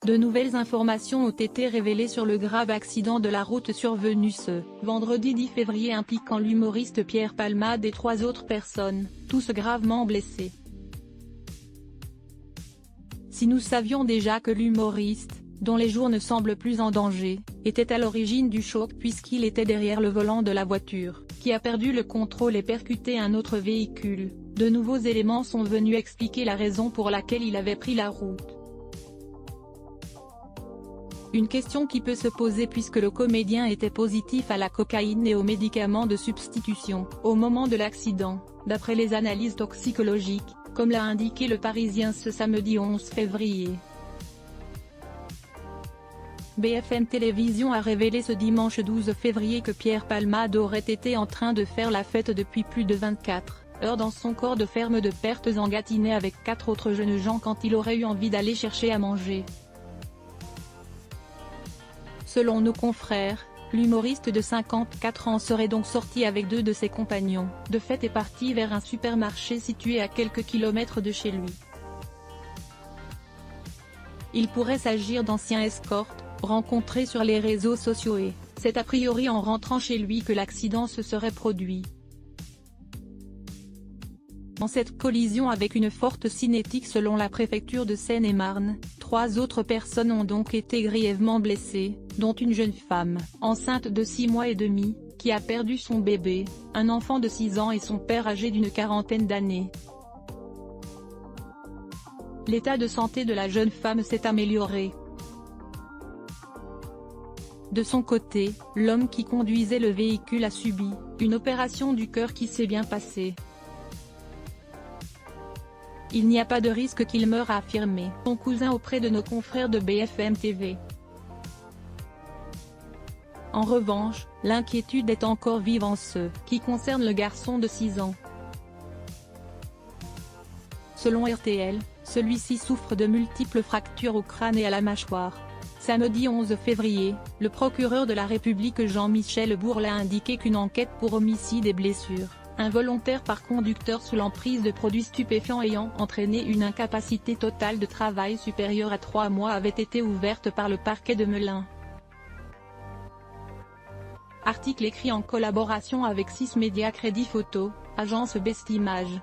De nouvelles informations ont été révélées sur le grave accident de la route survenu ce vendredi 10 février impliquant l'humoriste Pierre Palmade et 3 autres personnes, tous gravement blessés. Si nous savions déjà que l'humoriste, dont les jours ne semblent plus en danger, était à l'origine du choc puisqu'il était derrière le volant de la voiture, qui a perdu le contrôle et percuté un autre véhicule, de nouveaux éléments sont venus expliquer la raison pour laquelle il avait pris la route. Une question qui peut se poser puisque le comédien était positif à la cocaïne et aux médicaments de substitution, au moment de l'accident, d'après les analyses toxicologiques, comme l'a indiqué le Parisien ce samedi 11 février. BFM Télévision a révélé ce dimanche 12 février que Pierre Palmade aurait été en train de faire la fête depuis plus de 24 heures dans son corps de ferme de Pertes en Gâtinais avec 4 autres jeunes gens quand il aurait eu envie d'aller chercher à manger. Selon nos confrères, l'humoriste de 54 ans serait donc sorti avec 2 de ses compagnons de fête et parti vers un supermarché situé à quelques kilomètres de chez lui. Il pourrait s'agir d'anciens escortes, rencontrés sur les réseaux sociaux et, c'est a priori en rentrant chez lui que l'accident se serait produit. Dans cette collision avec une forte cinétique selon la préfecture de Seine-et-Marne, 3 autres personnes ont donc été grièvement blessées, dont une jeune femme, enceinte de 6 mois et demi, qui a perdu son bébé, un enfant de 6 ans et son père âgé d'une quarantaine d'années. L'état de santé de la jeune femme s'est amélioré. De son côté, l'homme qui conduisait le véhicule a subi une opération du cœur qui s'est bien passée. Il n'y a pas de risque qu'il meure, a affirmé son cousin auprès de nos confrères de BFM TV. En revanche, l'inquiétude est encore vive en ce qui concerne le garçon de 6 ans. Selon RTL, celui-ci souffre de multiples fractures au crâne et à la mâchoire. Samedi 11 février, le procureur de la République Jean-Michel Bourle a indiqué qu'une enquête pour homicide et blessures involontaire par conducteur sous l'emprise de produits stupéfiants ayant entraîné une incapacité totale de travail supérieure à 3 mois avait été ouverte par le parquet de Melun. Article écrit en collaboration avec 6 médias Crédit Photo, agence Best Images.